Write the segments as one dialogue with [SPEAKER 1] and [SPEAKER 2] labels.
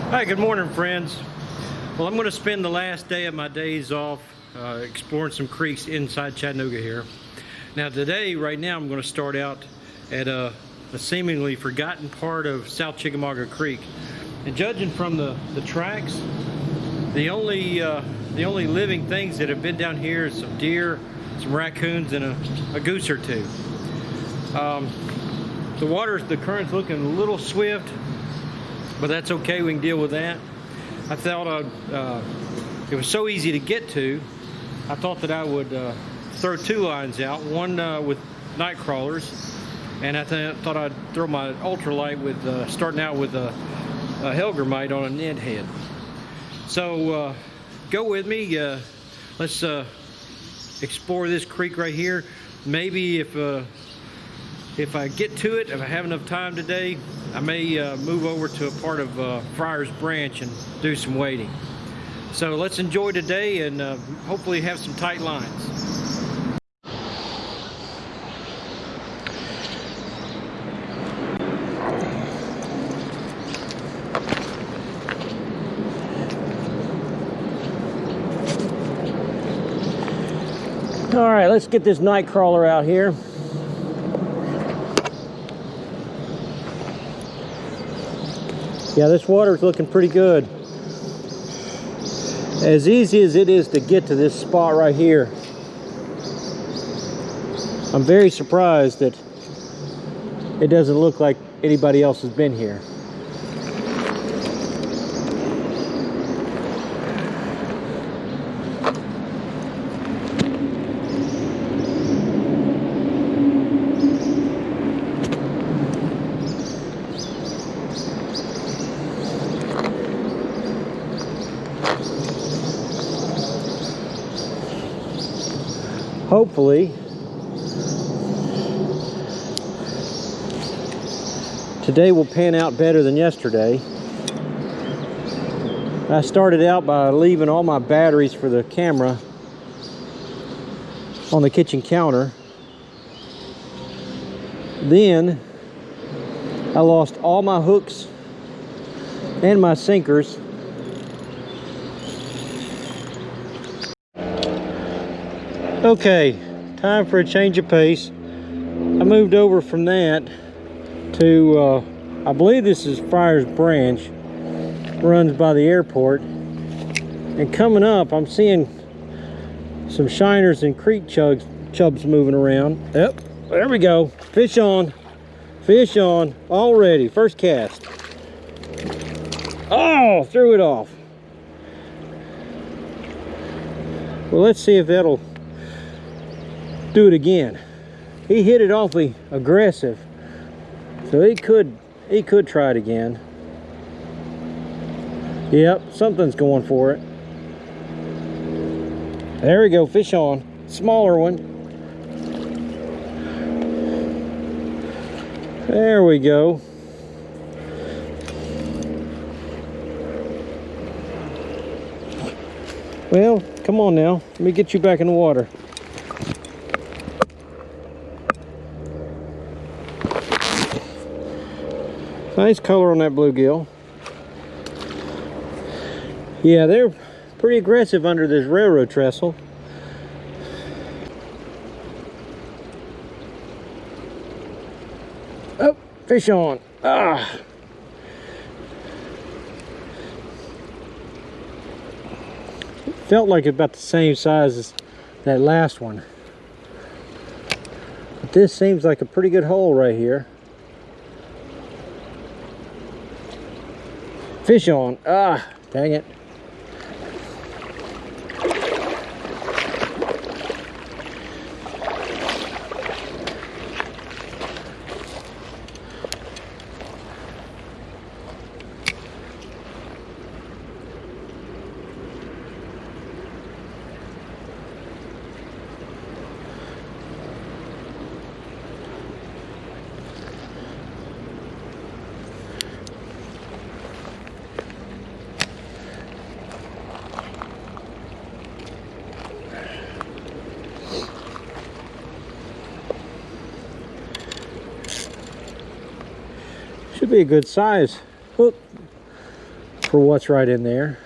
[SPEAKER 1] Hi, good morning, friends. Well, I'm going to spend the last day of my days off exploring some creeks inside Chattanooga here. Now today, right now, I'm going to start out at a seemingly forgotten part of South Chickamauga Creek. And judging from the tracks, the only living things that have been down here is some deer, some raccoons, and a goose or two. The current's looking a little swift, but that's okay, we can deal with that. I thought it was so easy to get to, I thought that I would throw two lines out, one with night crawlers, and I thought I'd throw my ultralight with starting out with a Helgermite on a Ned head. So go with me, let's explore this creek right here. Maybe if I get to it, if I have enough time today, I may move over to a part of Friar's branch and do some wading. So let's enjoy today and hopefully have some tight lines. All right, let's get this night crawler out here. Yeah, this water's looking pretty good. As easy as it is to get to this spot right here, I'm very surprised that it doesn't look like anybody else has been here. Hopefully, today will pan out better than yesterday. I started out by leaving all my batteries for the camera on the kitchen counter. Then I lost all my hooks and my sinkers. Okay, time for a change of pace. I moved over from that to, I believe this is Friar's Branch, runs by the airport. And coming up, I'm seeing some shiners and creek chubs moving around. Yep, there we go. Fish on already. First cast. Oh, threw it off. Well, let's see if that'll do it again. He hit it awfully aggressive, so he could try it again. Yep, something's going for it. There we go, fish on. Smaller one. There we go. Well, come on now, let me get you back in the water. Nice color on that bluegill. Yeah, they're pretty aggressive under this railroad trestle. Oh, fish on. Ah. Felt like about the same size as that last one. But this seems like a pretty good hole right here. Fish on. Ah, dang it. Should be a good size hook. for what's right in there.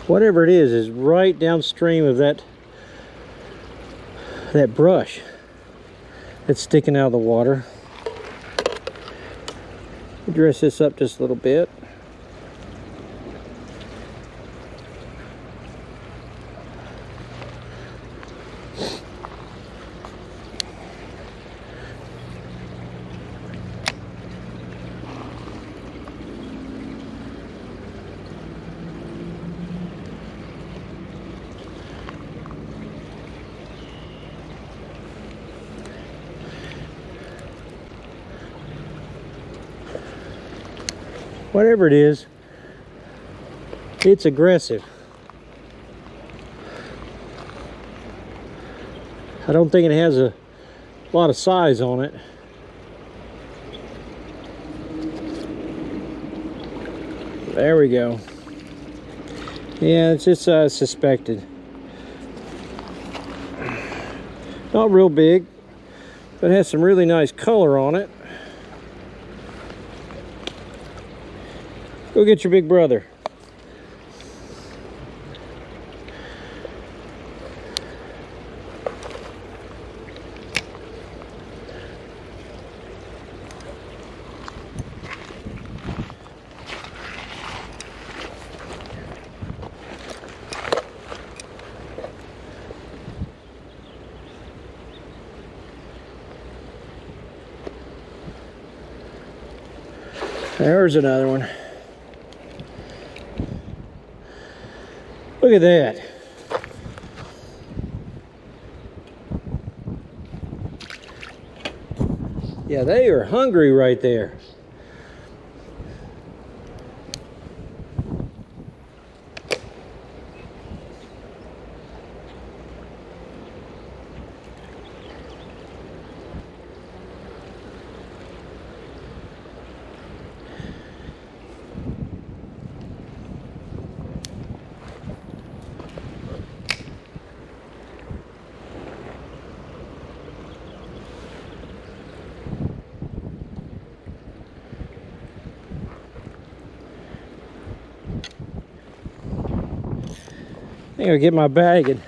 [SPEAKER 1] Whatever it is right downstream of that brush that's sticking out of the water. Dress this up just a little bit. Whatever it is, it's aggressive. I don't think it has a lot of size on it. There we go. Yeah, it's just suspected. Not real big, but it has some really nice color on it. Go get your big brother. There's another one. Look at that. Yeah, they are hungry right there. I'm gonna get my bag and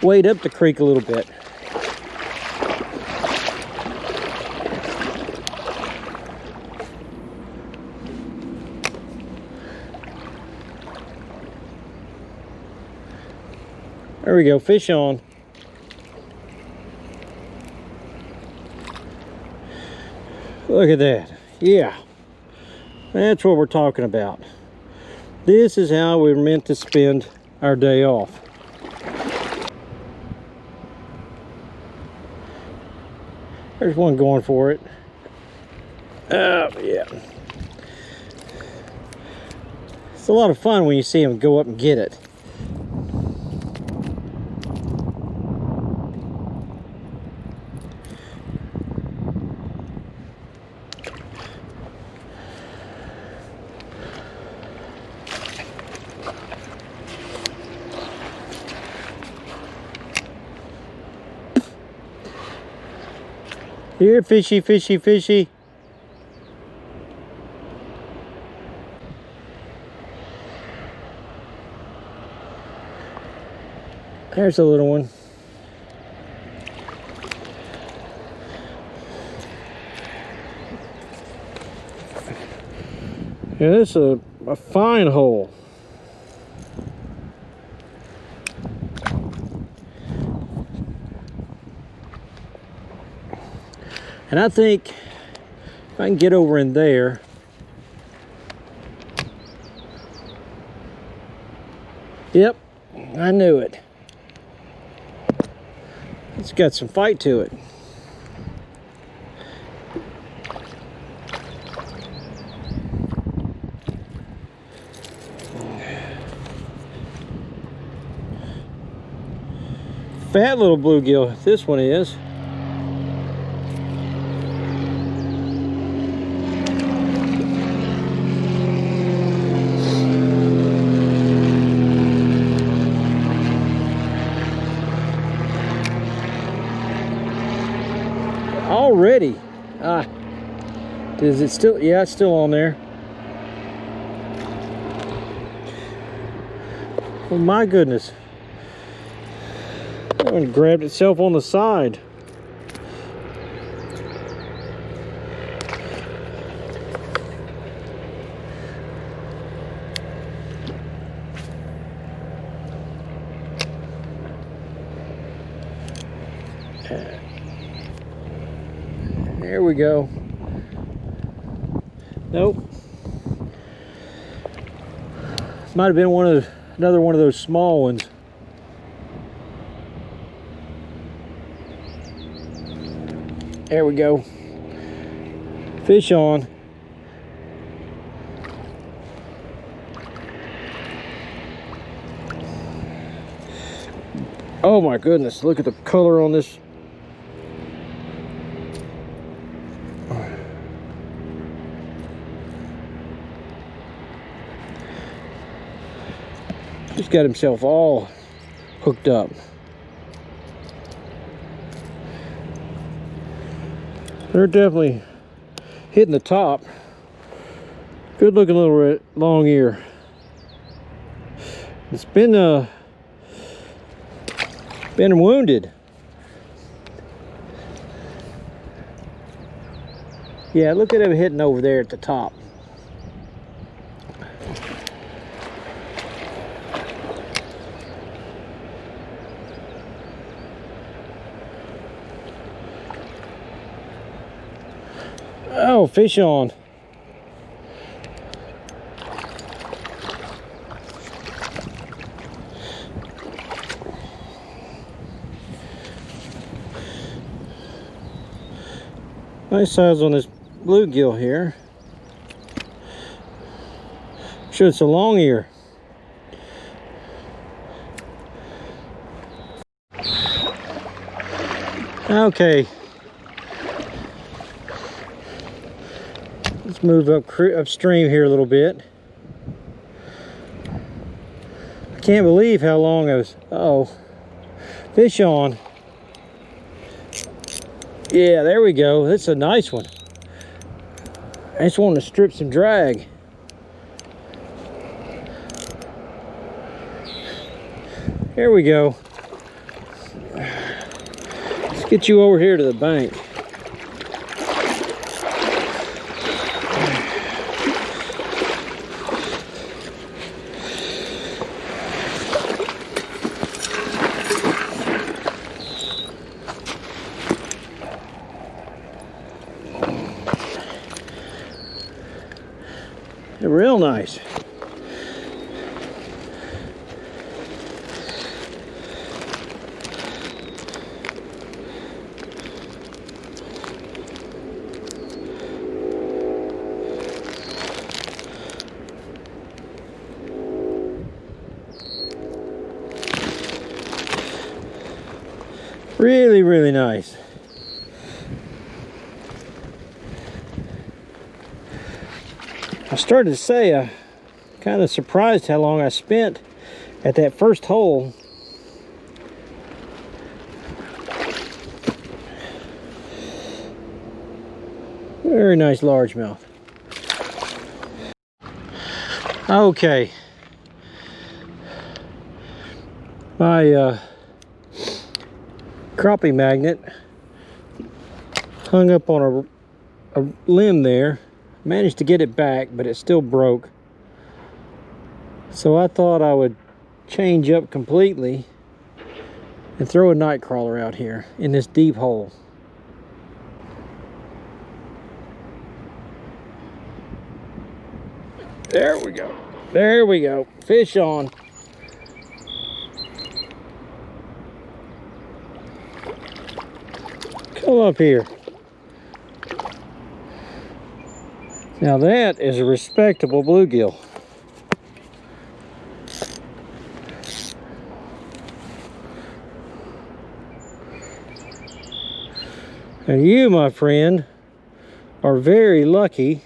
[SPEAKER 1] wade up the creek a little bit. There we go, fish on. Look at that. Yeah, that's what we're talking about. This is how we're meant to spend our day off. There's one going for it. Oh, yeah. It's a lot of fun when you see them go up and get it. Here, fishy, fishy, fishy. There's a little one. Yeah, this is a fine hole. And I think if I can get over in there, yep, I knew it. It's got some fight to it. Fat little bluegill, this one is. already. Is it still? Yeah, it's still on there. Oh my goodness. That one grabbed itself on the side. There we go. Nope. Might have been another one of those small ones. There we go. Fish on. Oh my goodness, look at the color on this. He's got himself all hooked up. They're definitely hitting the top. Good looking little long ear. It's been wounded. Yeah, look at him hitting over there at the top. Oh, fish on. Nice size on this bluegill here. Sure, it's a long ear. Okay. Let's move upstream here a little bit. I can't believe how long I was. Uh-oh. Fish on. Yeah, there we go. That's a nice one. I just want to strip some drag. There we go. Let's get you over here to the bank. They're real nice. Really, really nice. I started to say, I'm kind of surprised how long I spent at that first hole. Very nice largemouth. Okay. My crappie magnet hung up on a limb there. Managed to get it back, but it still broke. So I thought I would change up completely and throw a night crawler out here in this deep hole. There we go. There we go. Fish on. Come up here. Now that is a respectable bluegill. And you, my friend, are very lucky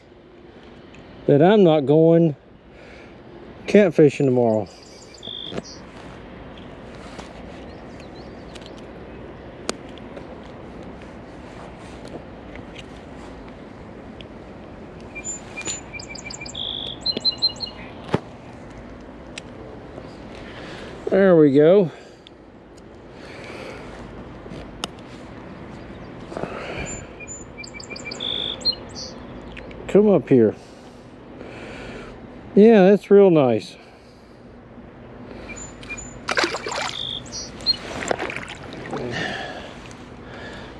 [SPEAKER 1] that I'm not going catfishing tomorrow. There we go. Come up here. Yeah, that's real nice.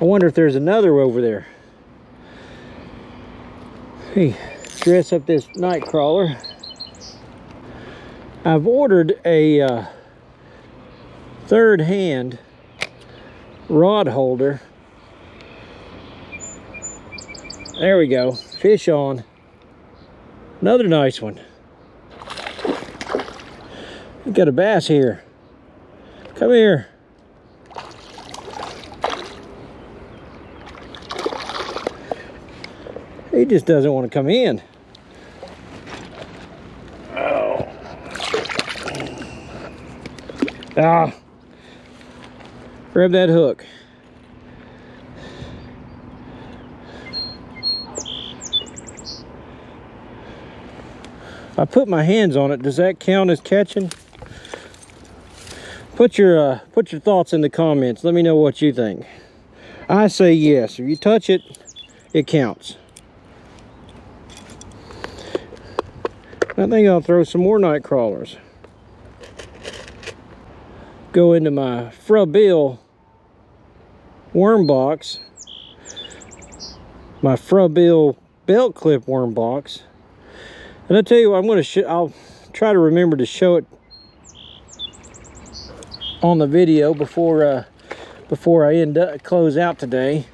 [SPEAKER 1] I wonder if there's another over there. Hey, dress up this night crawler. I've ordered a third hand rod holder. There we go. Fish on. Another nice one. We've got a bass here. Come here. He just doesn't want to come in. Oh. Ah. Grab that hook. I put my hands on it. Does that count as catching? Put your thoughts in the comments. Let me know what you think. I say yes. If you touch it, it counts. I think I'll throw some more night crawlers. Go into my Bluegill worm box, my Bluegill belt clip worm box, and I tell you what, I'll try to remember to show it on the video before I close out today.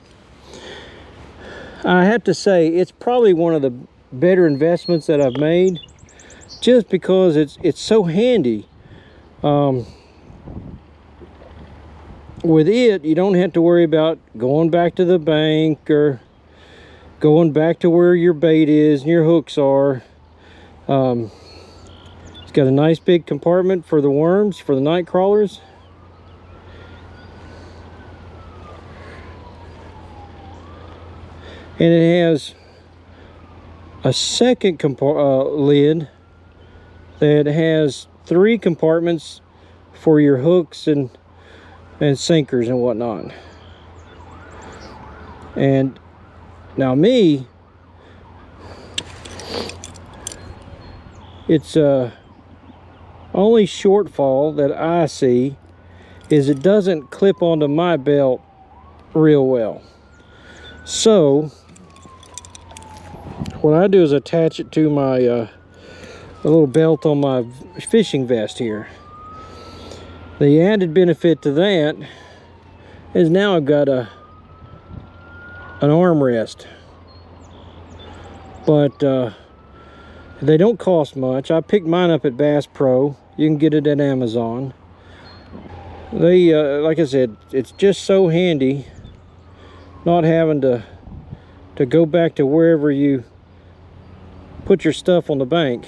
[SPEAKER 1] I have to say it's probably one of the better investments that I've made, just because it's so handy. With it, you don't have to worry about going back to the bank or going back to where your bait is and your hooks are. It's got a nice big compartment for the worms, for the night crawlers. And it has a second lid that has 3 compartments for your hooks and sinkers and whatnot. And now it's only shortfall that I see is it doesn't clip onto my belt real well. So what I do is attach it to my a little belt on my fishing vest here. The added benefit to that is now I've got an armrest, but they don't cost much. I picked mine up at Bass Pro. You can get it at Amazon. They like I said, it's just so handy not having to go back to wherever you put your stuff on the bank.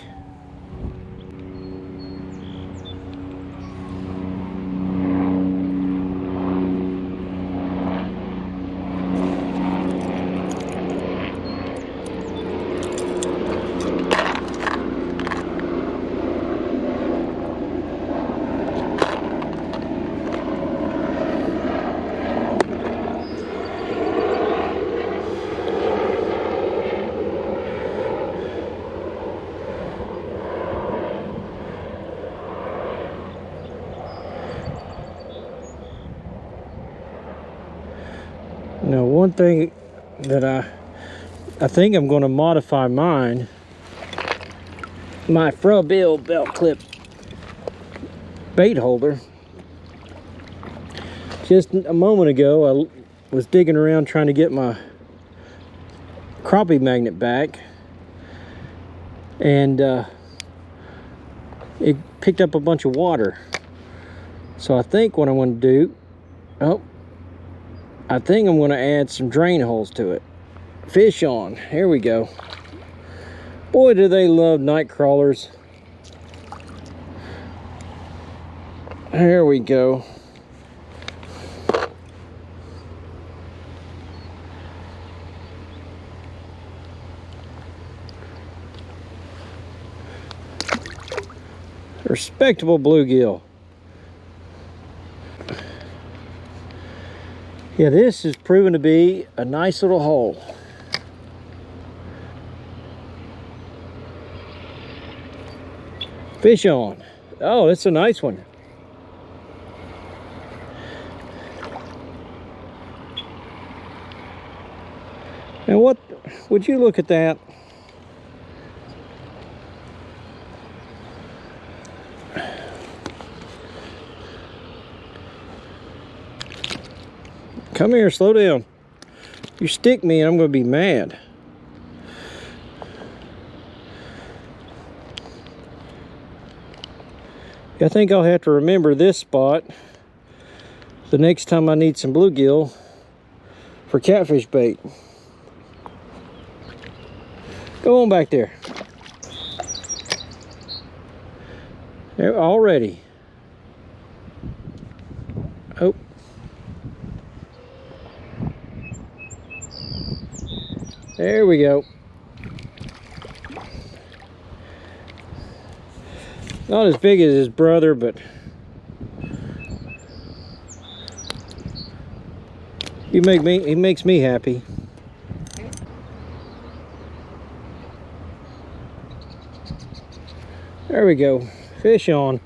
[SPEAKER 1] Now, one thing that I think I'm going to modify mine, my Bluegill belt clip bait holder. Just a moment ago, I was digging around trying to get my crappie magnet back, and it picked up a bunch of water. So I think what I'm going to do, I think I'm going to add some drain holes to it. Fish on. Here we go. Boy, do they love night crawlers. There we go. Respectable bluegill. Yeah, this is proven to be a nice little hole. Fish on. Oh, that's a nice one. And what would you look at that? Come here, slow down. You stick me and I'm going to be mad. I think I'll have to remember this spot the next time I need some bluegill for catfish bait. Go on back there. There already. Oh. There we go. Not as big as his brother, but he makes me happy. There we go. Fish on.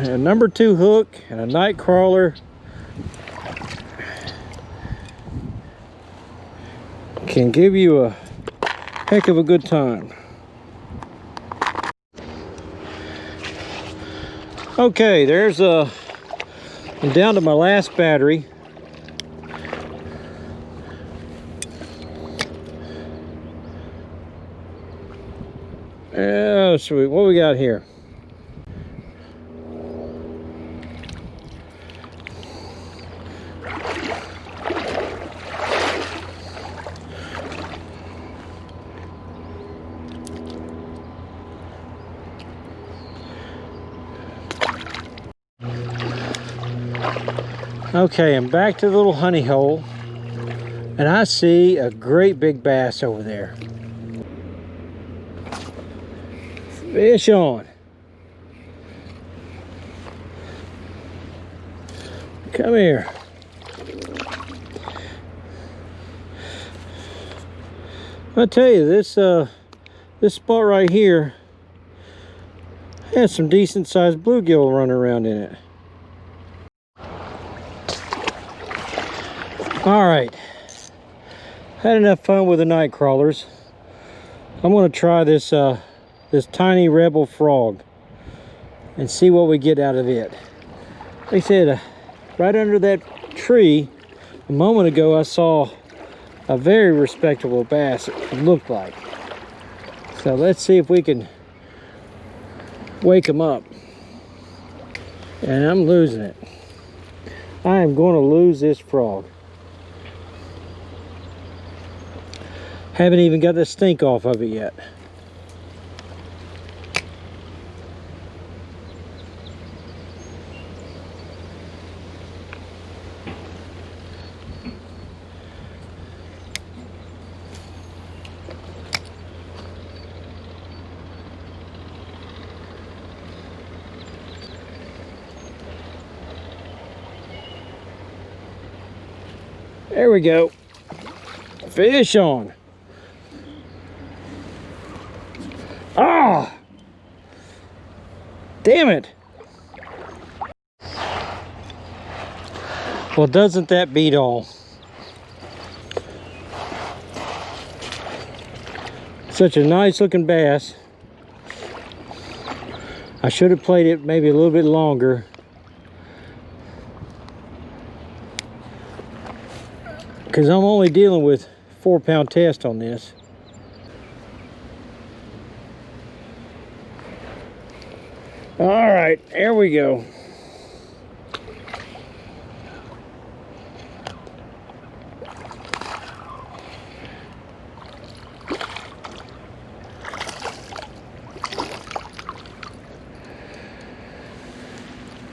[SPEAKER 1] A number 2 hook and a night crawler can give you a heck of a good time. Okay, there's I'm down to my last battery. Oh, sweet. What we got here? Okay, I'm back to the little honey hole, and I see a great big bass over there. Fish on. Come here. I tell you, this spot right here has some decent sized bluegill running around in it. All right, had enough fun with the night crawlers. I'm going to try this this tiny rebel frog and see what we get out of it. They said right under that tree a moment ago I saw a very respectable bass, it looked like. So let's see if we can wake him up. And I'm losing it. I am going to lose this frog. Haven't even got the stink off of it yet. There we go. Fish on. Ah! Damn it. Well, doesn't that beat all? Such a nice looking bass. I should have played it maybe a little bit longer. Because I'm only dealing with 4-pound test on this. All right, there we go.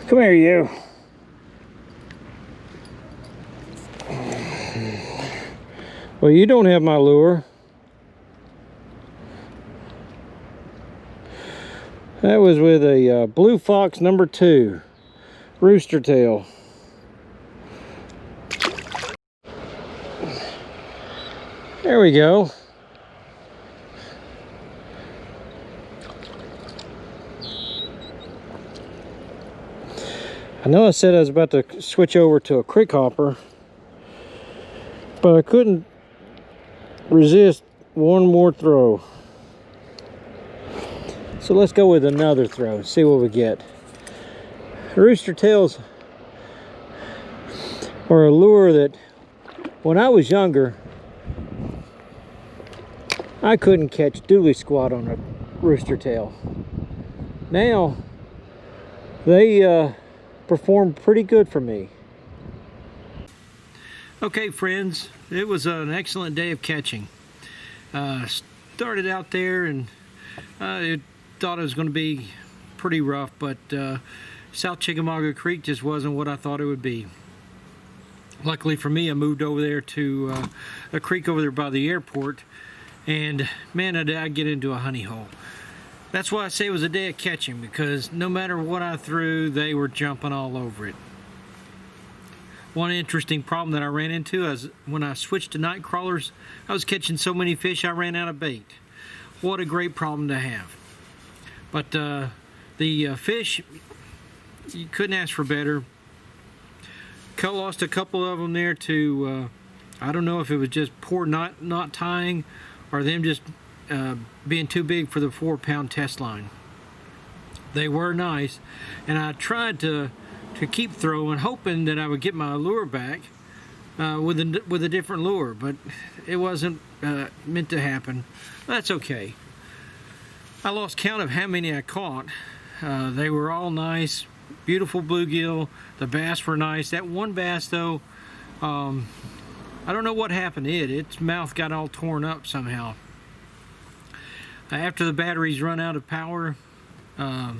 [SPEAKER 1] Come here, you. Well, you don't have my lure. That was with a Blue Fox number 2 rooster tail. There we go. I know I said I was about to switch over to a creek hopper, but I couldn't resist one more throw. So let's go with another throw, see what we get. Rooster tails are a lure that when I was younger, I couldn't catch dooley squat on a rooster tail. Now, they perform pretty good for me. Okay, friends, it was an excellent day of catching. Started out there and I thought it was going to be pretty rough, but South Chickamauga Creek just wasn't what I thought it would be. Luckily for me, I moved over there to a creek over there by the airport, and man, did I get into a honey hole. That's why I say it was a day of catching, because no matter what I threw, they were jumping all over it. One interesting problem that I ran into is when I switched to night crawlers, I was catching so many fish I ran out of bait. What a great problem to have. But the fish, you couldn't ask for better. Lost a couple of them there to, I don't know if it was just poor knot tying or them just being too big for the 4-pound test line. They were nice, and I tried to keep throwing, hoping that I would get my lure back with a different lure, but it wasn't meant to happen. That's okay. I lost count of how many I caught. They were all nice, beautiful bluegill. The bass were nice. That one bass, though, I don't know what happened to it. Its mouth got all torn up somehow. After the batteries run out of power, I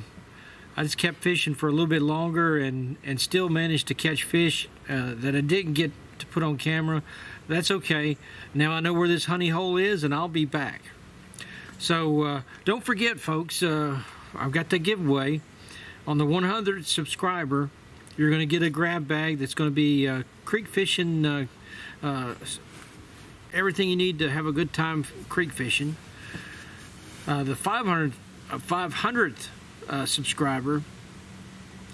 [SPEAKER 1] just kept fishing for a little bit longer and still managed to catch fish that I didn't get to put on camera. That's okay. Now I know where this honey hole is, and I'll be back. So don't forget, folks, I've got the giveaway. On the 100th subscriber, you're going to get a grab bag that's going to be creek fishing, everything you need to have a good time creek fishing. The 500th subscriber,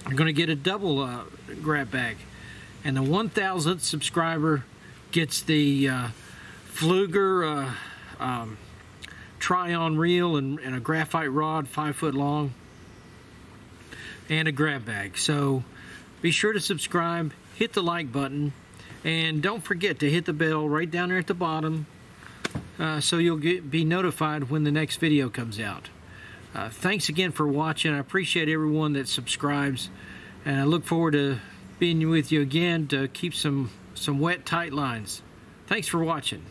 [SPEAKER 1] you're going to get a double grab bag. And the 1000th subscriber gets the Fluger try-on reel and a graphite rod 5 foot long and a grab bag. So be sure to subscribe, hit the like button, and don't forget to hit the bell right down there at the bottom so you'll be notified when the next video comes out. Thanks again for watching. I appreciate everyone that subscribes, and I look forward to being with you again to keep some wet, tight lines. Thanks for watching.